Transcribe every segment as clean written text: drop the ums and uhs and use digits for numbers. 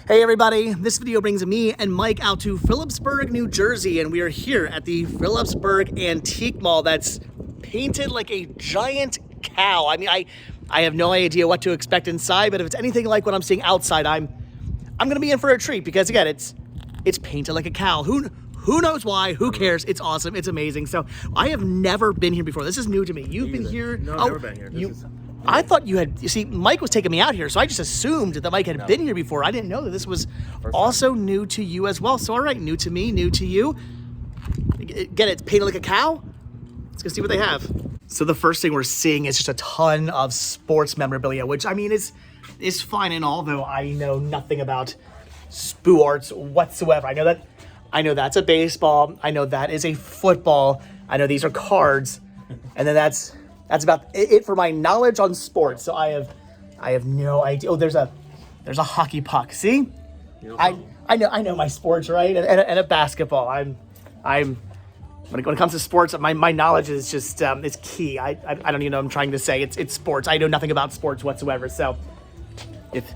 Hey everybody, this video brings me and Mike out to Phillipsburg, New Jersey, and we are here at the Phillipsburg Antique Mall that's painted like a giant cow. I mean, I have no idea what to expect inside, but if it's anything like what I'm seeing outside, I'm gonna be in for a treat because again, it's painted like a cow. Who knows why? Who cares? It's awesome. It's amazing. So I have never been here before. This is new to me. You've been here. No, I've never been here. I thought you had, you see, Mike was taking me out here, so I just assumed that Mike had been here before. I didn't know that this was also new to you as well. So, all right, new to me, new to you. Get it painted like a cow? Let's go see what they have. So the first thing we're seeing is just a ton of sports memorabilia, which, I mean, is fine and all, though I know nothing about sports whatsoever. I know that's a baseball. I know that is a football. I know these are cards. And then that's about it for my knowledge on sports. So I have no idea. Oh, there's a hockey puck. See, I know my sports, right? And a basketball. I'm when it comes to sports, my knowledge is just is key. I don't even know what I'm trying to say. It's sports. I know nothing about sports whatsoever. So if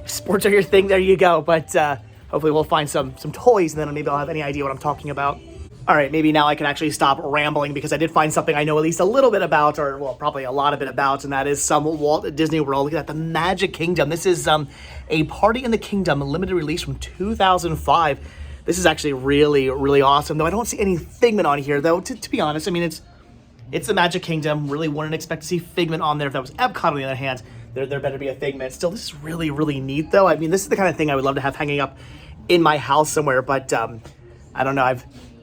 sports are your thing, there you go. But hopefully we'll find some toys, and then maybe I'll have any idea what I'm talking about. All right, maybe now I can actually stop rambling because I did find something I know at least a little bit about, or well, probably a lot of it about, and that is some Walt Disney World. Look at that, the Magic Kingdom. This is a Party in the Kingdom, a limited release from 2005. This is actually really, really awesome, though I don't see any Figment on here, though, to be honest. I mean, it's the Magic Kingdom. Really wouldn't expect to see Figment on there. If that was Epcot, on the other hand, there better be a Figment. Still, this is really, really neat, though. I mean, this is the kind of thing I would love to have hanging up in my house somewhere, but I don't know.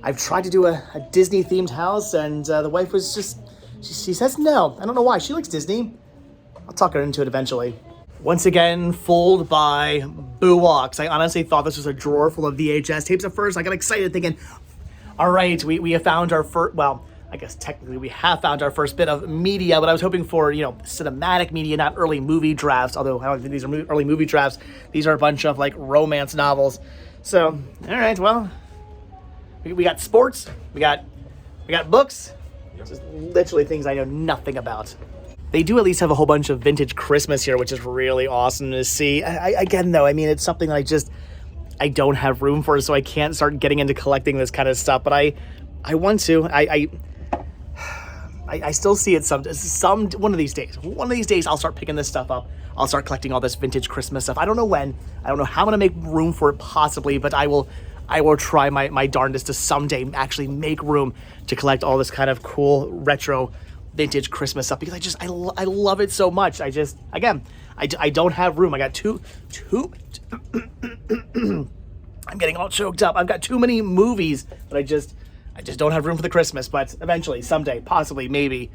I've tried to do a Disney-themed house, and the wife was just, she says no. I don't know why. She likes Disney. I'll talk her into it eventually. Once again, fooled by Boo-Walks. I honestly thought this was a drawer full of VHS tapes at first. I got excited thinking, all right, we have found our first, well, I guess technically we have found our first bit of media, but I was hoping for, cinematic media, not early movie drafts, although I don't think these are early movie drafts. These are a bunch of, like, romance novels. So, all right, well, we got sports, we got books, just literally things I know nothing about. They do at least have a whole bunch of vintage Christmas here, which is really awesome to see. Again, though, I mean, it's something that I don't have room for, so I can't start getting into collecting this kind of stuff, but I want to. I still see it one of these days. One of these days, I'll start picking this stuff up. I'll start collecting all this vintage Christmas stuff. I don't know when. I don't know how I'm going to make room for it possibly, but I will try my darndest to someday actually make room to collect all this kind of cool retro vintage Christmas stuff because I love it so much. I don't have room. I got too I'm getting all choked up. I've got too many movies that I just don't have room for the Christmas, but eventually, someday, possibly, maybe,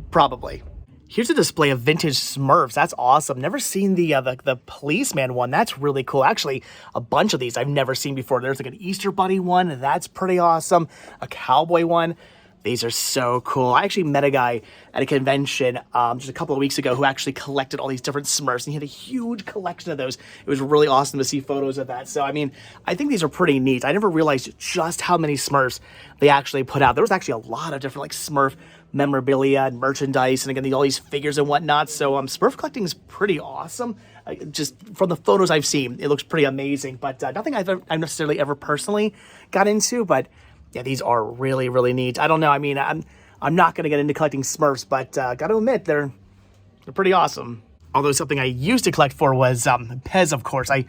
probably. Here's a display of vintage Smurfs. That's awesome. Never seen the policeman one. That's really cool. Actually, a bunch of these I've never seen before. There's like an Easter Bunny one. That's pretty awesome. A cowboy one. These are so cool. I actually met a guy at a convention just a couple of weeks ago who actually collected all these different Smurfs, and he had a huge collection of those. It was really awesome to see photos of that. So, I mean, I think these are pretty neat. I never realized just how many Smurfs they actually put out. There was actually a lot of different, like, Smurf memorabilia and merchandise, and again, all these figures and whatnot. So, Smurf collecting is pretty awesome. Just from the photos I've seen, it looks pretty amazing, but nothing I've necessarily ever personally got into, but yeah, these are really, really neat. I don't know. I mean, I'm not going to get into collecting Smurfs, but got to admit, they're pretty awesome. Although something I used to collect for was Pez, of course. I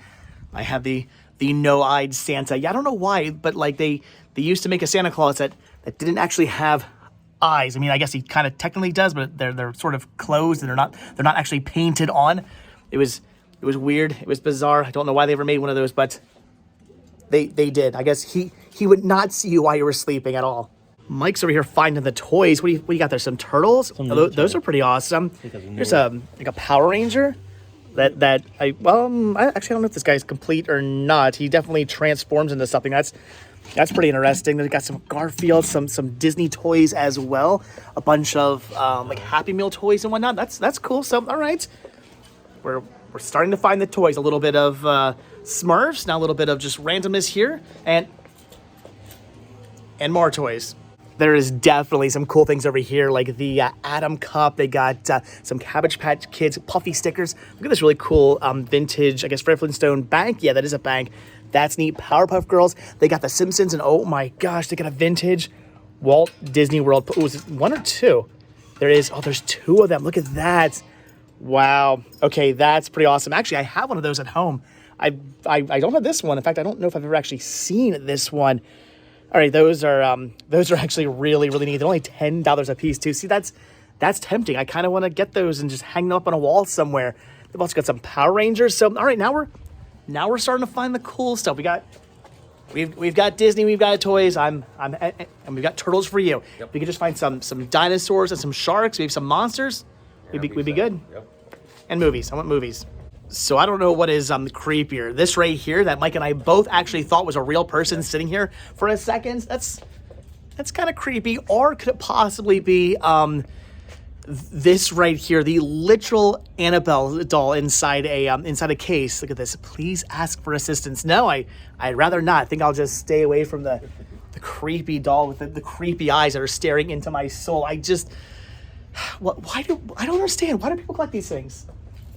have the no-eyed Santa. Yeah, I don't know why, but like they used to make a Santa Claus that didn't actually have eyes. I mean, I guess he kind of technically does, but they're sort of closed and they're not actually painted on. It was weird. It was bizarre. I don't know why they ever made one of those, but they did. I guess he would not see you while you were sleeping at all. Mike's over here finding the toys. What do you got there? Some turtles? Those are pretty awesome. There's a Power Ranger that I actually don't know if this guy's complete or not. He definitely transforms into something. That's pretty interesting. They've got some Garfield, some Disney toys as well. A bunch of like Happy Meal toys and whatnot. That's cool. So all right, we're starting to find the toys. A little bit of Smurfs, now a little bit of just randomness here, and more toys. There is definitely some cool things over here, like the Atom Cup. They got some Cabbage Patch Kids puffy stickers. Look at this really cool vintage, I guess, Fred Flintstone bank. Yeah, that is a bank. That's neat. Powerpuff Girls. They got the Simpsons, and oh my gosh, they got a vintage Walt Disney World. Oh, was it 1 or 2? There is. Oh, there's 2 of them. Look at that. Wow. Okay, that's pretty awesome. Actually, I have one of those at home. I don't have this one. In fact, I don't know if I've ever actually seen this one. All right, those are actually really, really neat. They're only $10 a piece too. See, that's tempting. I kind of want to get those and just hang them up on a wall somewhere. They've also got some Power Rangers. So, all right, now we're starting to find the cool stuff. We've got Disney, we've got toys. And we've got turtles for you. Yep. We could just find some dinosaurs and some sharks, maybe some monsters. Yeah, we'd be good. Yep. And movies. I want movies. So I don't know what is creepier. This right here that Mike and I both actually thought was a real person sitting here for a second. That's kind of creepy. Or could it possibly be this right here, the literal Annabelle doll inside a case? Look at this. Please ask for assistance. No, I'd rather not. I think I'll just stay away from the creepy doll with the creepy eyes that are staring into my soul. I don't understand. Why do people collect these things?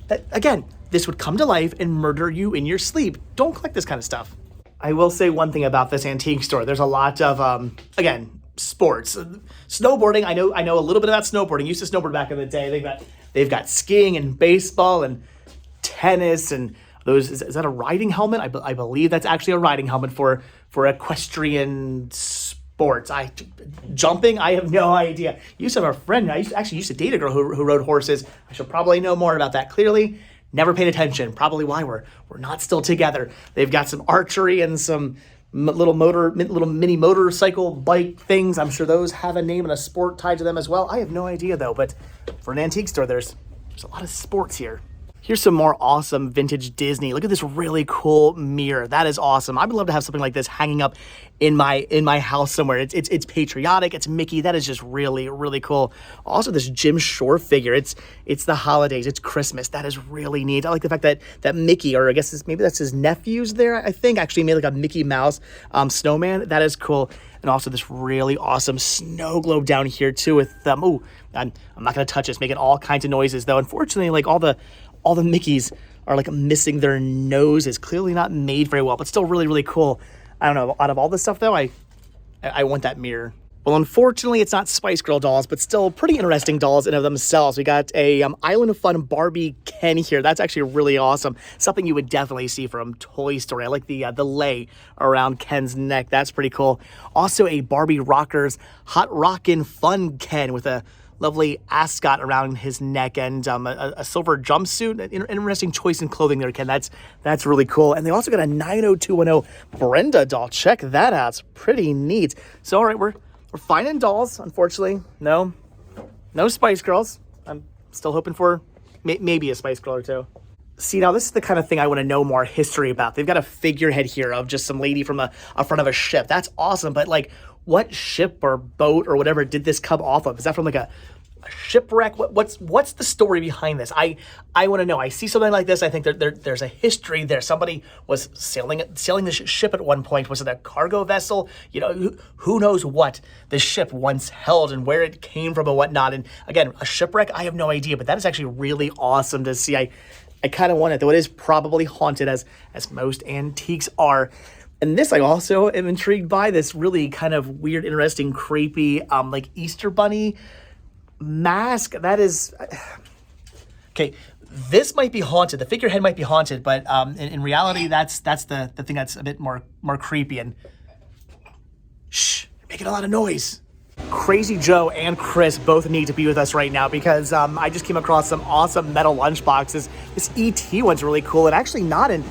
That, again, this would come to life and murder you in your sleep. Don't collect this kind of stuff. I will say one thing about this antique store. There's a lot of, again, sports. Snowboarding, I know a little bit about snowboarding. Used to snowboard back in the day. They've got skiing and baseball and tennis and those. Is that a riding helmet? I believe that's actually a riding helmet for equestrian sports. Jumping, I have no idea. Used to have a friend. I used to date a girl who rode horses. I should probably know more about that. Clearly, never paid attention. Probably why we're not still together. They've got some archery and some little mini motorcycle bike things. I'm sure those have a name and a sport tied to them as well. I have no idea though. But for an antique store, there's a lot of sports here. Here's some more awesome vintage Disney. Look at this really cool mirror. That is awesome. I would love to have something like this hanging up in my house somewhere. It's patriotic. It's Mickey. That is just really, really cool. Also, this Jim Shore figure. It's the holidays. It's Christmas. That is really neat. I like the fact that Mickey, or I guess maybe that's his nephew's there, I think, actually made like a Mickey Mouse snowman. That is cool. And also this really awesome snow globe down here too with I'm not going to touch it. It's making all kinds of noises though. Unfortunately, like all the Mickeys are like missing their noses. Clearly not made very well, but still really, really cool. I don't know. Out of all this stuff though, I want that mirror. Well, unfortunately, it's not Spice Girl dolls, but still pretty interesting dolls in of themselves. We got a Island of Fun Barbie Ken here. That's actually really awesome. Something you would definitely see from Toy Story. I like the lay around Ken's neck. That's pretty cool. Also, a Barbie Rockers Hot Rockin' Fun Ken with a lovely ascot around his neck and a silver jumpsuit. An interesting choice in clothing there, Ken. That's really cool. And they also got a 90210 Brenda doll. Check that out. It's pretty neat. So, all right, we're finding dolls. Unfortunately, no Spice Girls. I'm still hoping for maybe a Spice Girl or two. See, now this is the kind of thing I want to know more history about. They've got a figurehead here of just some lady from a front of a ship. That's awesome, but like, what ship or boat or whatever did this come off of? Is that from like a shipwreck? What's the story behind this? I want to know. I see something like this. I think there's a history there. Somebody was sailing this ship at one point. Was it a cargo vessel? You know, who knows what the ship once held and where it came from and whatnot. And again, a shipwreck, I have no idea, but that is actually really awesome to see. I kind of want it, though it is probably haunted as most antiques are. And this I also am intrigued by, this really kind of weird, interesting, creepy, like Easter Bunny mask. That is, okay, this might be haunted. The figurehead might be haunted, but in reality, that's the thing that's a bit more creepy. And shh, you're making a lot of noise. Crazy Joe and Chris both need to be with us right now because I just came across some awesome metal lunch boxes. This ET one's really cool and actually not in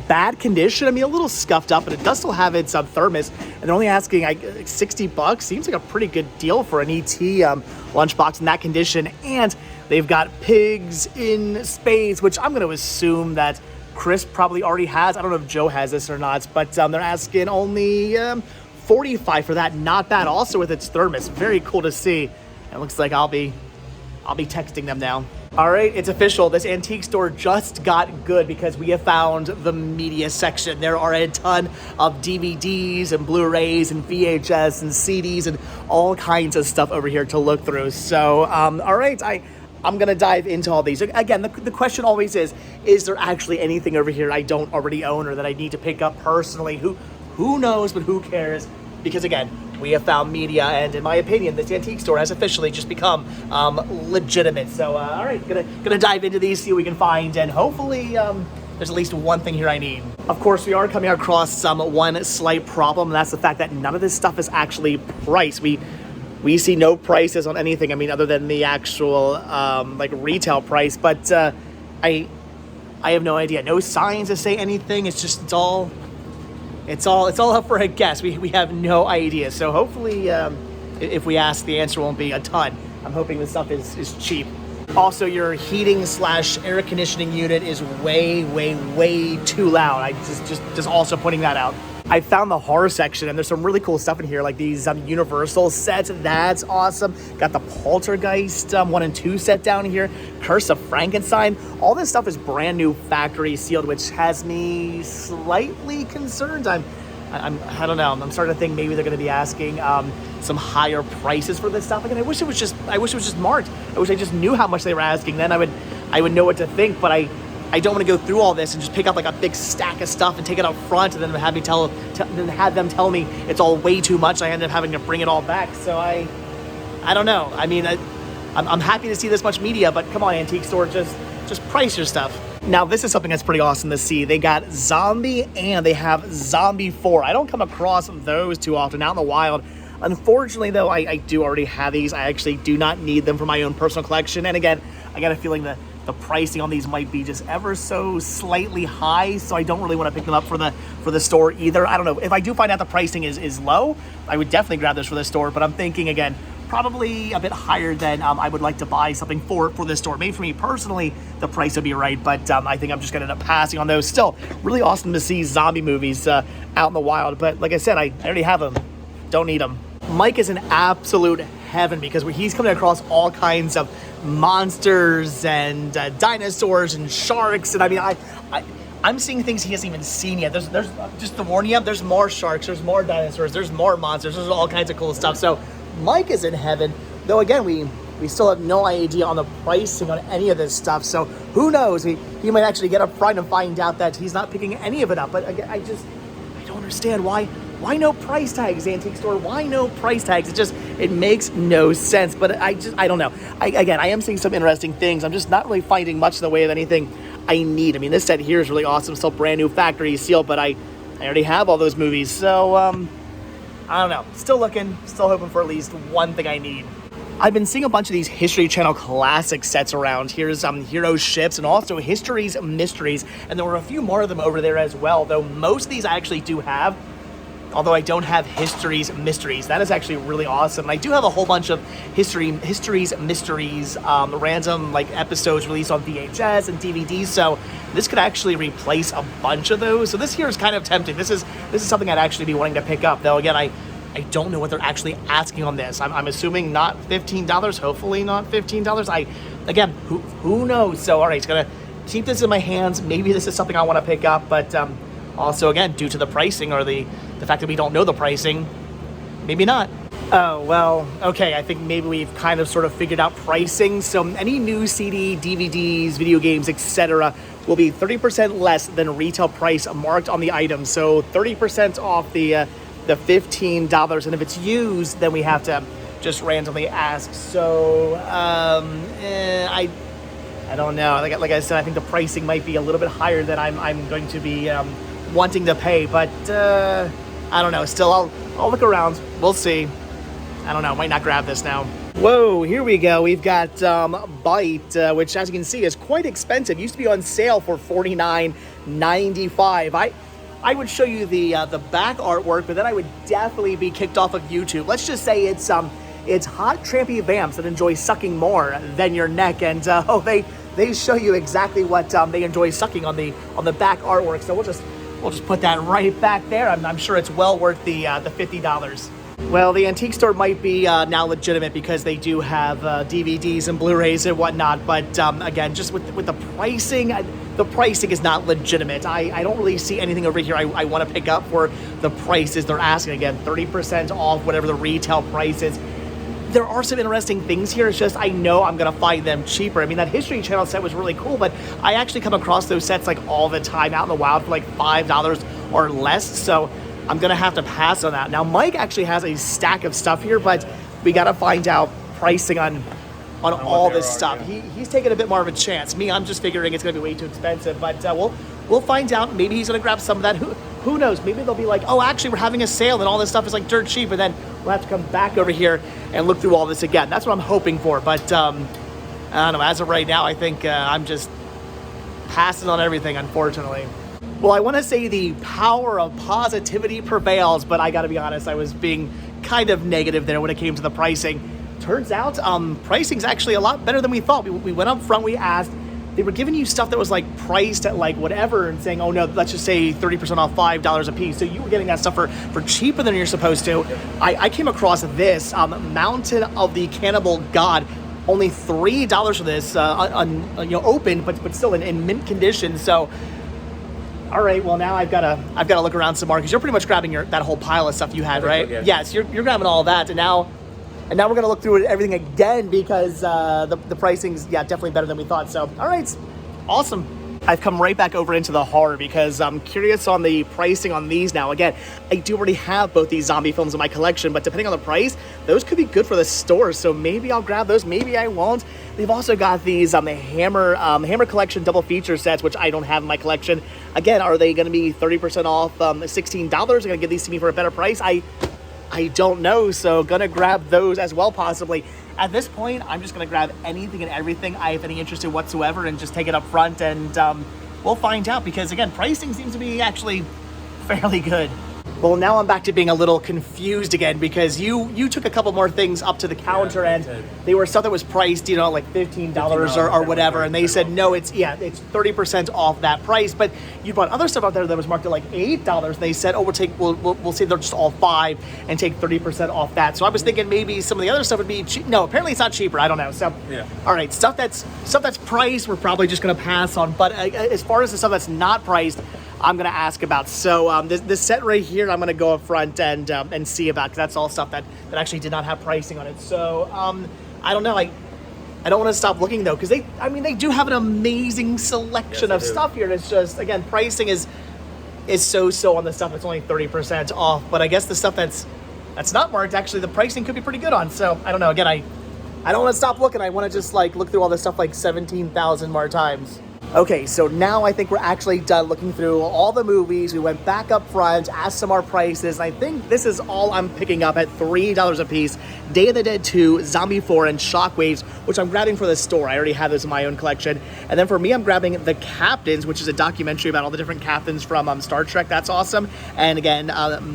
bad condition. I mean, a little scuffed up, but it does still have its thermos, and they're only asking like $60. Seems like a pretty good deal for an ET lunchbox in that condition. And they've got pigs in space, which I'm going to assume that Chris probably already has. I don't know if Joe has this or not, but they're asking only $45 for that. Not bad. Also with its thermos, very cool to see. It looks like I'll be texting them now. All right, it's official. This antique store just got good because we have found the media section. There are a ton of DVDs and Blu-rays and VHS and CDs and all kinds of stuff over here to look through. So, all right, I'm gonna dive into all these. Again, the question always is there actually anything over here I don't already own or that I need to pick up personally? Who knows, but who cares? Because again, we have found media, and in my opinion, this antique store has officially just become legitimate. So, all right, gonna dive into these, see what we can find, and hopefully there's at least one thing here I need. Of course, we are coming across one slight problem, and that's the fact that none of this stuff is actually priced. We see no prices on anything. I mean, other than the actual like retail price, but I have no idea. No signs that say anything. It's all up for a guess. We have no idea. So hopefully, if we ask, the answer won't be a ton. I'm hoping this stuff is cheap. Also, your heating / air conditioning unit is way too loud. I just also pointing that out. I found the horror section, and there's some really cool stuff in here, like these Universal sets. That's awesome. Got the Poltergeist 1 and 2 set down here. Curse of Frankenstein. All this stuff is brand new, factory sealed, which has me slightly concerned. I don't know. I'm starting to think maybe they're going to be asking some higher prices for this stuff. Again, I wish it was just marked. I wish I just knew how much they were asking. Then I would know what to think. But I don't want to go through all this and just pick up like a big stack of stuff and take it up front and then have them tell me it's all way too much. I end up having to bring it all back. So I don't know. I mean, I'm happy to see this much media, but come on, antique store, just price your stuff. Now, this is something that's pretty awesome to see. They got Zombie and they have Zombie 4. I don't come across those too often out in the wild. Unfortunately, though, I do already have these. I actually do not need them for my own personal collection. And again, I got a feeling that the pricing on these might be just ever so slightly high, so I don't really want to pick them up for the store either. I don't know. If I do find out the pricing is low, I would definitely grab this for the store, but I'm thinking, again, probably a bit higher than I would like to buy something for this store. Maybe for me personally, the price would be right, but I think I'm just going to end up passing on those. Still, really awesome to see zombie movies out in the wild, but like I said, I already have them. Don't need them. Mike is an absolute heaven because he's coming across all kinds of monsters and dinosaurs and sharks, and I mean, I'm seeing things he hasn't even seen yet. There's just to warn you, there's more sharks, there's more dinosaurs, there's more monsters, there's all kinds of cool stuff. So Mike is in heaven, though. Again, we still have no idea on the pricing on any of this stuff. So who knows? He might actually get up front and find out that he's not picking any of it up. But again, I don't understand why no price tags, antique store? Why no price tags? It makes no sense. But I don't know. I am seeing some interesting things. I'm just not really finding much in the way of anything I need. I mean, this set here is really awesome. Still brand new, factory sealed, but I already have all those movies. So, I don't know. Still looking, still hoping for at least one thing I need. I've been seeing a bunch of these History Channel classic sets around. Here's Hero Ships and also History's Mysteries. And there were a few more of them over there as well, though most of these I actually do have. Although I don't have History's Mysteries. That is actually really awesome. And I do have a whole bunch of History's Mysteries, random like episodes released on VHS and DVDs. So this could actually replace a bunch of those. So this here is kind of tempting. This is something I'd actually be wanting to pick up. Though again, I don't know what they're actually asking on this. I'm assuming not $15. Hopefully not $15. Again, who knows? So all right, it's gonna keep this in my hands. Maybe this is something I want to pick up, but also again, due to the pricing or the fact that we don't know the pricing, maybe not. Oh, well, okay, I think maybe we've kind of sort of figured out pricing. So any new CD, DVDs, video games, etc. will be 30% less than retail price marked on the item. So 30% off the $15. And if it's used, then we have to just randomly ask. So I don't know. Like I said, I think the pricing might be a little bit higher than I'm going to be wanting to pay, but I don't know. Still, I'll look around. We'll see. I don't know. Might not grab this now. Whoa, here we go. We've got Byte, which as you can see is quite expensive. Used to be on sale for $49.95. I would show you the back artwork, but then I would definitely be kicked off of YouTube. Let's just say it's hot, trampy vamps that enjoy sucking more than your neck, and they show you exactly what they enjoy sucking on the back artwork. So we'll just put that right back there. I'm sure it's well worth the $50. Well, the antique store might be now legitimate because they do have DVDs and Blu-rays and whatnot. But again, just with the pricing is not legitimate. I don't really see anything over here I want to pick up for the prices they're asking. Again, 30% off whatever the retail price is. There are some interesting things here. It's just I know I'm going to find them cheaper. I mean, that History Channel set was really cool, but I actually come across those sets like all the time out in the wild for like $5 or less. So I'm going to have to pass on that. Now, Mike actually has a stack of stuff here, but we got to find out pricing on all this stuff. Yeah. He's taking a bit more of a chance. Me, I'm just figuring it's going to be way too expensive, but we'll find out. Maybe he's going to grab some of that. Who knows? Maybe they'll be like, oh, actually, we're having a sale and all this stuff is like dirt cheap, and then we'll have to come back over here and look through all this again. That's what I'm hoping for, but I don't know. As of right now, I think I'm just passing on everything, unfortunately. Well, I want to say the power of positivity prevails, but I got to be honest, I was being kind of negative there when it came to the pricing. Turns out pricing's actually a lot better than we thought. We went up front, we asked. They were giving you stuff that was like priced at like whatever and saying, oh no, let's just say 30% off $5 a piece. So you were getting that stuff for cheaper than you're supposed to. I came across this Mountain of the Cannibal God. Only $3 for this, open, but still in mint condition. So, all right, well now I've got to look around some more because you're pretty much grabbing that whole pile of stuff you had, right? Yeah. Yes, you're grabbing all of that, and now we're going to look through everything again because the pricing's, definitely better than we thought. So, all right, awesome. I've come right back over into the horror because I'm curious on the pricing on these now. Again, I do already have both these zombie films in my collection, but depending on the price, those could be good for the store. So maybe I'll grab those, maybe I won't. They've also got these the Hammer Collection double feature sets, which I don't have in my collection. Again, are they going to be 30% off $16? They're going to give these to me for a better price? I don't know, so gonna grab those as well, possibly. At this point, I'm just gonna grab anything and everything I have any interest in whatsoever and just take it up front, and we'll find out, because again, pricing seems to be actually fairly good. Well, now I'm back to being a little confused again because you took a couple more things up to the counter, and they were stuff that was priced, like $15 or whatever, and they said no, it's 30% off that price. But you brought other stuff out there that was marked at like $8, and they said, oh, we'll say they're just all $5 and take 30% off that. So I was thinking maybe some of the other stuff would be cheap. No, apparently it's not cheaper. I don't know. So all right, stuff that's priced, we're probably just gonna pass on. But as far as the stuff that's not priced, I'm going to ask about. So this set right here, I'm going to go up front and see about, because that's all stuff that actually did not have pricing on it. So I don't know. I don't want to stop looking though, because they do have an amazing selection of stuff here. And it's just, again, pricing is so on the stuff that's only 30% off. But I guess the stuff that's not marked, actually the pricing could be pretty good on. So I don't know. Again, I don't want to stop looking. I want to just like look through all this stuff like 17,000 more times. Okay, so now I think we're actually done looking through all the movies. We went back up front, asked some more prices. I think this is all I'm picking up at $3 a piece. Day of the Dead 2, Zombie 4, and Shockwaves, which I'm grabbing for the store. I already have those in my own collection. And then for me, I'm grabbing The Captains, which is a documentary about all the different captains from Star Trek. That's awesome. And again,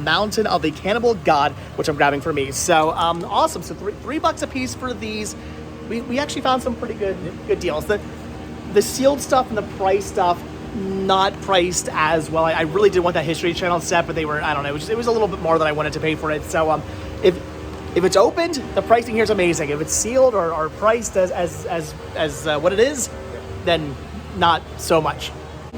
Mountain of the Cannibal God, which I'm grabbing for me. So awesome. So $3 a piece for these. We actually found some pretty good deals. The sealed stuff and the price stuff, not priced as well. I really did want that History Channel set, but they were, I don't know, it was a little bit more than I wanted to pay for it. So if it's opened, the pricing here is amazing. If it's sealed or priced as what it is, then not so much.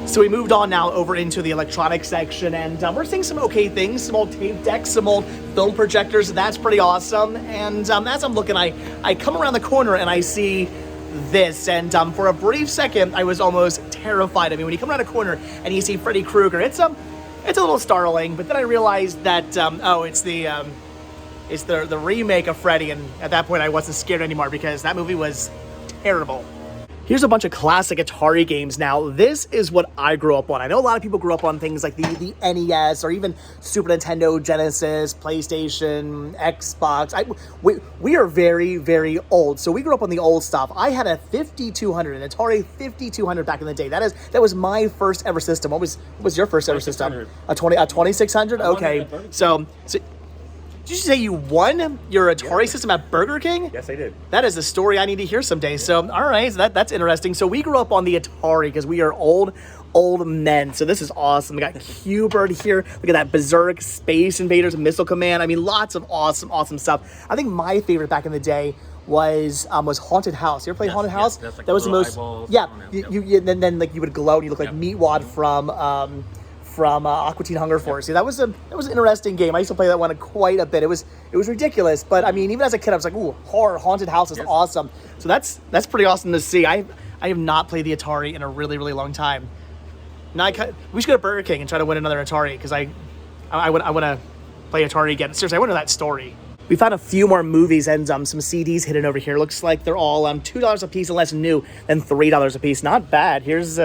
So we moved on now over into the electronics section, and we're seeing some okay things, some old tape decks, some old film projectors. That's pretty awesome. And as I'm looking, I come around the corner and I see this, and for a brief second I was almost terrified. I mean, when you come around a corner and you see Freddy Krueger, it's a little startling, but then I realized that it's the remake of Freddy, and at that point I wasn't scared anymore because that movie was terrible. Here's a bunch of classic Atari games now. This is what I grew up on. I know a lot of people grew up on things like the NES or even Super Nintendo, Genesis, PlayStation, Xbox. We are very, very old. So we grew up on the old stuff. I had a 5200, an Atari 5200 back in the day. That was my first ever system. What was your first ever system? A 2600? Okay. So Did you say you won your Atari system at Burger King? Yes, I did. That is the story I need to hear someday. So, all right, so that's interesting. So we grew up on the Atari because we are old men. So this is awesome. We got Q-Bird here. Look at that Berserk, Space Invaders, Missile Command. I mean, lots of awesome stuff. I think my favorite back in the day was Haunted House. You ever play Haunted House? That's like that was the most. Yeah. Then like you would glow and you look like Meatwad from Aqua Teen Hunger Force. Yeah, that was an interesting game. I used to play that one quite a bit. It was ridiculous, but I mean, even as a kid, I was like, ooh, horror, Haunted House is awesome. So that's pretty awesome to see. I have not played the Atari in a really long time. Now we should go to Burger King and try to win another Atari because I want to play Atari again. Seriously, I want to know that story. We found a few more movies and some CDs hidden over here. Looks like they're all $2 a piece, unless new, then $3 a piece. Not bad. Here's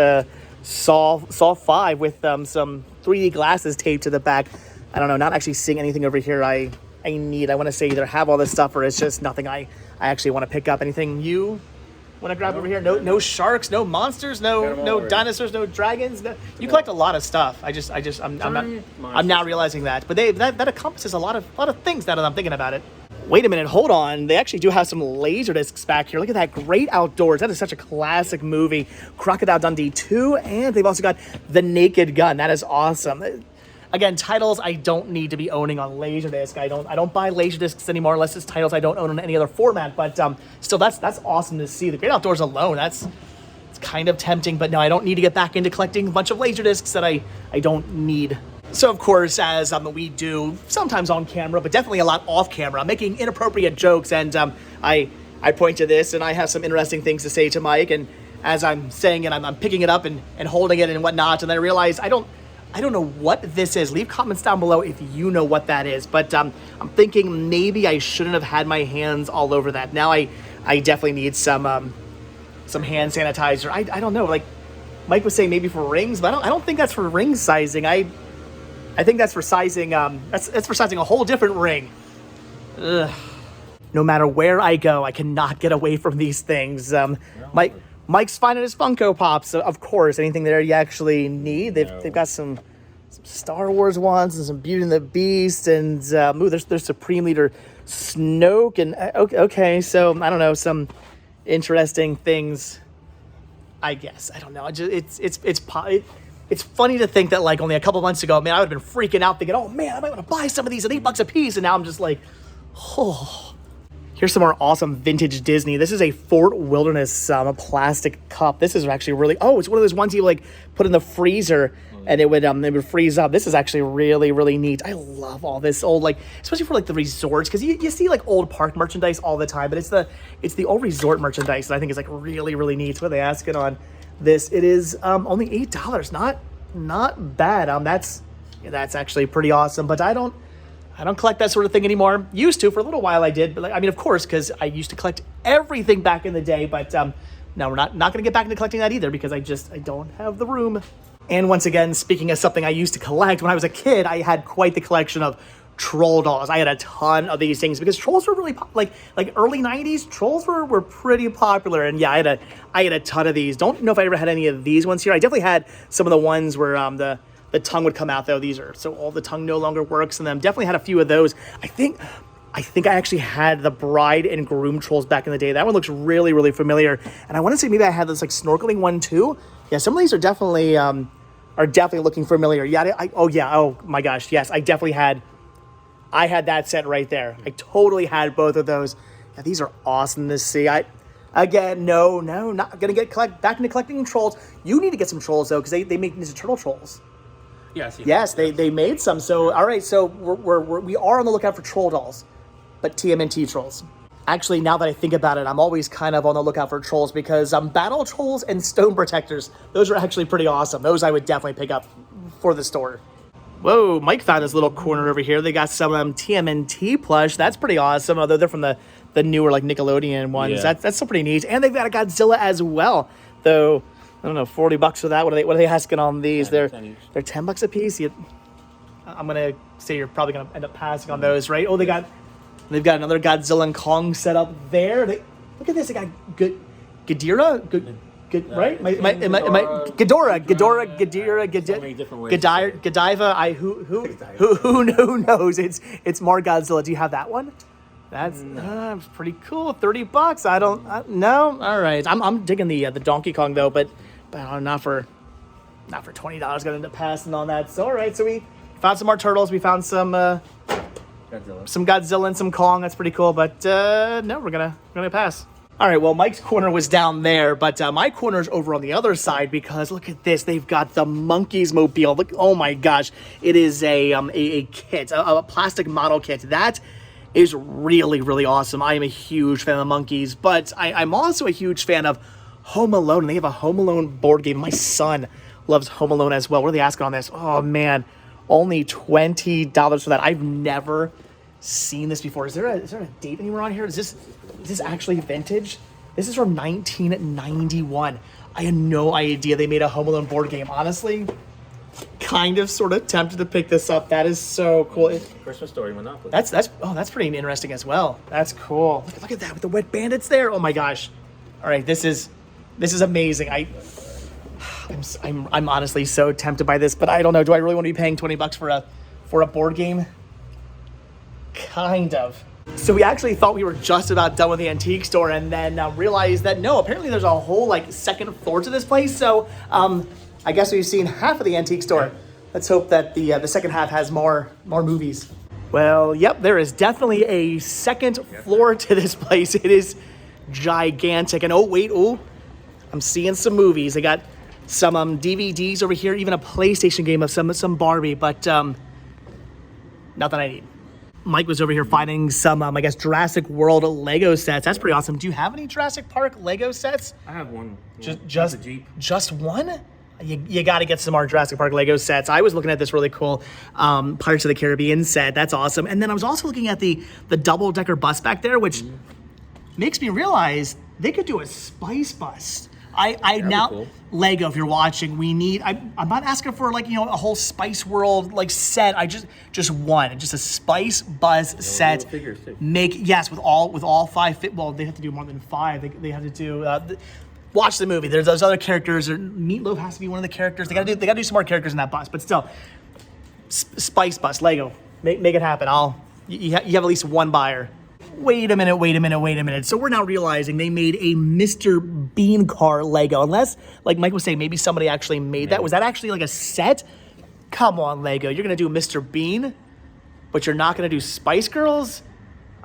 Saw 5 with some 3D glasses taped to the back. I don't know, not actually seeing anything over here I want to say either have all this stuff or it's just nothing I actually want to pick up. Anything you want to grab over here? No sharks, no monsters, no dinosaurs, no dragons. No, you collect a lot of stuff. I'm now realizing that. But that encompasses a lot of things now that I'm thinking about it. Wait a minute, hold on. They actually do have some Laserdiscs back here. Look at that, Great Outdoors. That is such a classic movie. Crocodile Dundee 2, and they've also got The Naked Gun. That is awesome. Again, titles I don't need to be owning on Laserdisc. I don't buy Laserdiscs anymore unless it's titles I don't own in any other format. But still, that's awesome to see. The Great Outdoors alone, it's kind of tempting. But no, I don't need to get back into collecting a bunch of Laserdiscs that I don't need. So, of course, as we do, sometimes on camera, but definitely a lot off camera, making inappropriate jokes. And I point to this, and I have some interesting things to say to Mike. And as I'm saying it, I'm picking it up and holding it and whatnot. And then I realize I don't know what this is. Leave comments down below if you know what that is. But I'm thinking maybe I shouldn't have had my hands all over that. Now I definitely need some hand sanitizer. I don't know. Like Mike was saying, maybe for rings, but I don't think that's for ring sizing. I think that's for sizing. That's for sizing a whole different ring. Ugh. No matter where I go, I cannot get away from these things. Mike's finding his Funko Pops, of course. Anything there you actually need. They've got some Star Wars ones and some Beauty and the Beast, and there's Supreme Leader Snoke, and okay, so I don't know, some interesting things. I guess I don't know. It's funny to think that like only a couple months ago, man, I would have been freaking out thinking, oh man, I might want to buy some of these at $8 a piece. And now I'm just like, oh. Here's some more awesome vintage Disney. This is a Fort Wilderness plastic cup. This is actually really, it's one of those ones you like put in the freezer and it would freeze up. This is actually really neat. I love all this old, like, especially for like the resorts, because you see like old park merchandise all the time, but it's the old resort merchandise that I think is like really neat. What are they asking on this? It is only $8. Not bad. That's actually pretty awesome. But I don't collect that sort of thing anymore. Used to for a little while I did, but like, I mean, of course, because I used to collect everything back in the day. But now we're not going to get back into collecting that either because I don't have the room. And once again, speaking of something I used to collect when I was a kid, I had quite the collection of troll dolls. I had a ton of these things because trolls were really like early 90s. Trolls were pretty popular, and yeah, I had a ton of these. Don't know if I ever had any of these ones here. I definitely had some of the ones where the tongue would come out though. These are so all the tongue no longer works, and then definitely had a few of those. I think I actually had the bride and groom trolls back in the day. That one looks really familiar, and I want to say maybe I had this like snorkeling one too. Yeah, some of these are definitely looking familiar. Yeah, oh my gosh, yes, I had that set right there. I totally had both of those. Yeah, these are awesome to see. No, not gonna get back into collecting trolls. You need to get some trolls though, because they make Ninja Turtle trolls. Yes, they made some. So all right, so we are on the lookout for troll dolls, but TMNT trolls. Actually, now that I think about it, I'm always kind of on the lookout for trolls because battle trolls and stone protectors, those are actually pretty awesome. Those I would definitely pick up for the store. Whoa, Mike found this little corner over here. They got some TMNT plush. That's pretty awesome. Although they're from the newer like Nickelodeon ones. Yeah. That's still pretty neat. And they've got a Godzilla as well. Though I don't know, $40 for that. What are they asking on these? They're $10 a piece. I'm gonna say you're probably gonna end up passing on those, right? Oh, they've got another Godzilla and Kong set up there. Look at this. They got Ghidorah. Right? Ghidorah, Godiva. Who knows? It's more Godzilla. Do you have that one? That's pretty cool. $30. I don't no. All right. I'm digging the Donkey Kong though, but not for $20. Gonna end up passing on that. So all right. So we found some more turtles. We found some Godzilla and some Kong. That's pretty cool. But no, we're gonna pass. All right, well, Mike's corner was down there, but my corner's over on the other side because look at this. They've got the Monkeys Mobile. Look, oh my gosh. It is a kit, a plastic model kit. That is really, really awesome. I am a huge fan of the Monkeys, but I'm also a huge fan of Home Alone. They have a Home Alone board game. My son loves Home Alone as well. What are they asking on this? Oh, man, only $20 for that. I've never seen this before. Is there a date anywhere on here? Is this actually vintage? This is from 1991. I had no idea they made a Home Alone board game. Honestly, kind of sort of tempted to pick this up. That is so cool. Christmas Story Monopoly. That's pretty interesting as well. That's cool. Look at that with the wet bandits there. Oh my gosh. All right, this is amazing. I'm honestly so tempted by this, but I don't know. Do I really want to be paying $20 for a board game? Kind of. So we actually thought we were just about done with the antique store, and then realized that no, apparently there's a whole second floor to this place. So I guess we've seen half of the antique store. Let's hope that the second half has more movies. Well, yep, there is definitely a second floor to this place. It is gigantic. And I'm seeing some movies. I got some DVDs over here, even a PlayStation game of some Barbie, but nothing I need. Mike was over here finding some, I guess, Jurassic World Lego sets. That's pretty awesome. Do you have any Jurassic Park Lego sets? I have one. Just a Jeep. Just one? You got to get some more Jurassic Park Lego sets. I was looking at this really cool Pirates of the Caribbean set. That's awesome. And then I was also looking at the double-decker bus back there, which makes me realize they could do a spice bus. I now cool. Lego, if you're watching, we need. I'm not asking for a whole Spice World set. I just one, just a Spice Buzz set. Figures too. With all 5. Well, they have to do more than 5. They have to do. Watch the movie. There's those other characters. Meatloaf has to be one of the characters. They gotta do some more characters in that bus. But still, Spice Bus Lego. Make it happen. You have at least one buyer. Wait a minute. So we're now realizing they made a Mr. Bean car Lego. Unless, like Mike was saying, maybe somebody actually made that. Was that actually a set? Come on, Lego. You're going to do Mr. Bean, but you're not going to do Spice Girls?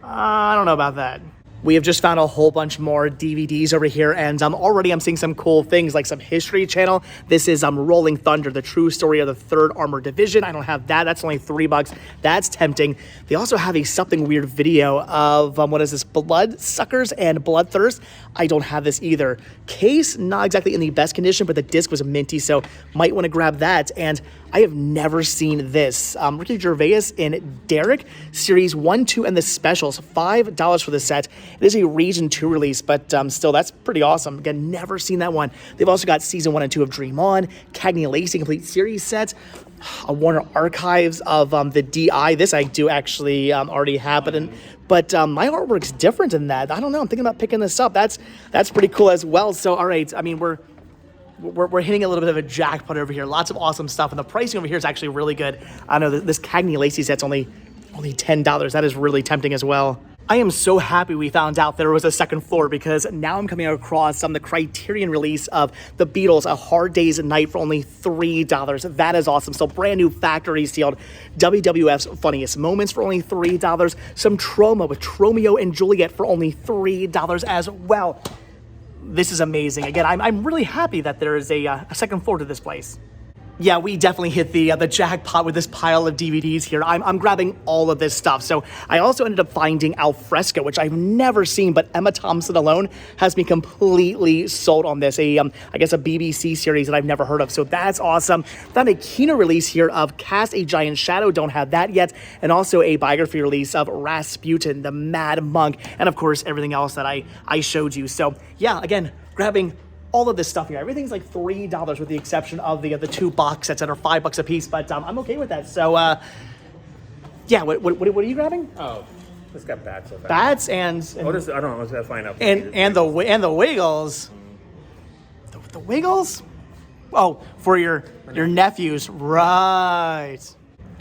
I don't know about that. We have just found a whole bunch more DVDs over here, and already I'm seeing some cool things like some History Channel. This is Rolling Thunder, the true story of the 3rd Armored Division. I don't have that. That's only $3. That's tempting. They also have a something weird video of, what is this, Bloodsuckers and Bloodthirst. I don't have this either. Case, not exactly in the best condition, but the disc was minty, so might want to grab that. And I have never seen this. Ricky Gervais in Derek, Series 1, 2, and the Specials. $5 for the set. It is a Region 2 release, but still, that's pretty awesome. Again, never seen that one. They've also got Season 1 and 2 of Dream On, Cagney Lacey Complete Series set, a Warner Archives of the DI. This I do actually already have, but my artwork's different in that. I don't know. I'm thinking about picking this up. That's pretty cool as well. So, all right. I mean, we're hitting a little bit of a jackpot over here. Lots of awesome stuff, and the pricing over here is actually really good. I know this Cagney Lacey set's only $10. That is really tempting as well. I am so happy we found out there was a second floor because now I'm coming across the Criterion release of The Beatles, A Hard Day's Night for only $3. That is awesome. So brand new factory sealed WWF's Funniest Moments for only $3. Some Troma with Tromeo and Juliet for only $3 as well. This is amazing. Again, I'm really happy that there is a second floor to this place. Yeah, we definitely hit the jackpot with this pile of DVDs here. I'm grabbing all of this stuff. So I also ended up finding Alfresco, which I've never seen, but Emma Thompson alone has me completely sold on this. I guess a BBC series that I've never heard of. So that's awesome. Found a Kino release here of Cast a Giant Shadow. Don't have that yet. And also a biography release of Rasputin, the Mad Monk. And of course, everything else that I showed you. So yeah, again, grabbing all of this stuff here. Everything's like $3 with the exception of the 2 box sets that are $5 a piece, but I'm okay with that. So yeah, what are you grabbing? Oh, it's got bats. Bats and I don't know. Let's find out. And the Wiggles. The The Wiggles? Oh, for your nephews, right.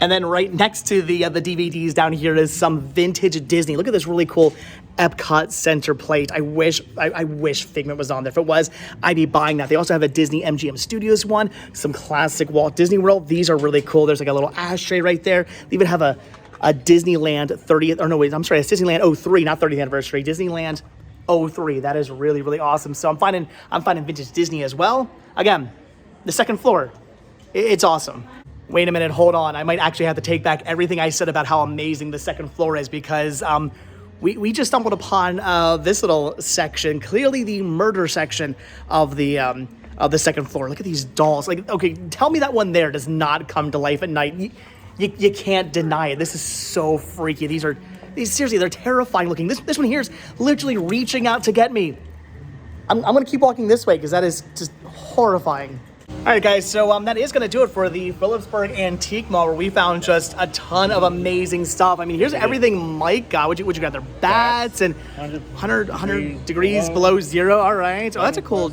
And then right next to the DVDs down here is some vintage Disney. Look at this really cool Epcot center plate. I wish Figment was on there. If it was, I'd be buying that. They also have a Disney MGM Studios one, some classic Walt Disney World. These are really cool. There's like a little ashtray right there. They even have a Disneyland 30th, or no, wait, I'm sorry, it's Disneyland 03, not 30th anniversary, Disneyland 03. That is really, really awesome. So I'm finding vintage Disney as well. Again, the second floor, it's awesome. Wait a minute, hold on. I might actually have to take back everything I said about how amazing the second floor is, because we just stumbled upon this little section, clearly the murder section of the second floor. Look at these dolls. Like, okay, tell me that one there does not come to life at night. You can't deny it. This is so freaky. These seriously, they're terrifying looking. This one here is literally reaching out to get me. I'm gonna keep walking this way because that is just horrifying. All right, guys, so that is going to do it for the Phillipsburg Antique Mall, where we found just a ton of amazing stuff. I mean, here's everything Mike got. What'd you got there? Bats and 100 degrees below zero. All right. Oh, that's a cool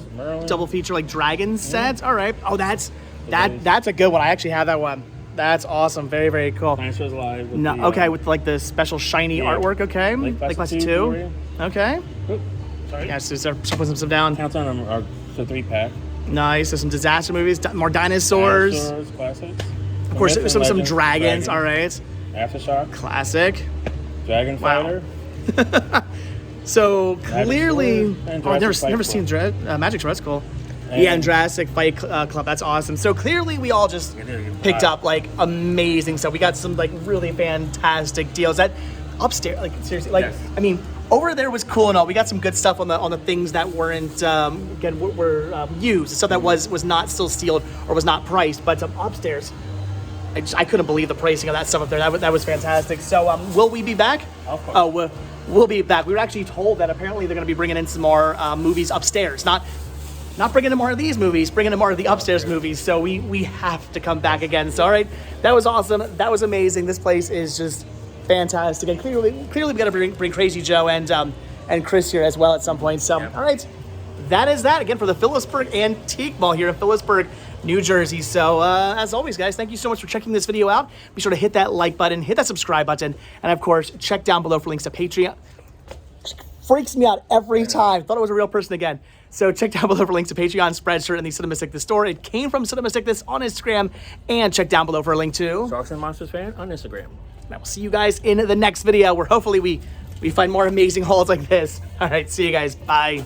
double feature, like dragon set. All right. Oh, that's a good one. I actually have that one. That's awesome. Very, very cool. Dinosaurs Alive. With like the special shiny artwork. Okay. Lake Placid 2. Okay. Oops, sorry. Yeah, so put some down. Counts on our 3-pack. Nice. There's some disaster movies, more dinosaurs. Classics. Of course, some dragons. All right. Aftershock. Classic. Dragon Fighter. So clearly, I've never seen Magic Sword. That's cool. And Jurassic Fight Club. That's awesome. So clearly, we all just picked up like amazing stuff. We got some like really fantastic deals. That upstairs, like seriously, like I mean. Over there was cool and all. We got some good stuff on the things that weren't were used, stuff that was not still sealed or was not priced. But upstairs, I couldn't believe the pricing of that stuff up there. That was fantastic. So will we be back? Oh, we'll be back. We were actually told that apparently they're going to be bringing in some more movies upstairs. Not bringing in more of these movies, bringing in more of the upstairs movies. So we have to come back again. So all right, that was awesome. That was amazing. This place is just fantastic, and clearly we got to bring Crazy Joe and Chris here as well at some point. So, all right, that is that again for the Phillipsburg Antique Mall here in Phillipsburg, New Jersey. So, as always, guys, thank you so much for checking this video out. Be sure to hit that like button, hit that subscribe button, and of course, check down below for links to Patreon. Freaks me out every time. Thought it was a real person again. So check down below for links to Patreon, Spreadshirt, and the Cinema Sick This store. It came from Cinema Sick This on Instagram, and check down below for a link to Sharks and Monsters Fan on Instagram. And I will see you guys in the next video where hopefully we find more amazing hauls like this. All right, see you guys. Bye.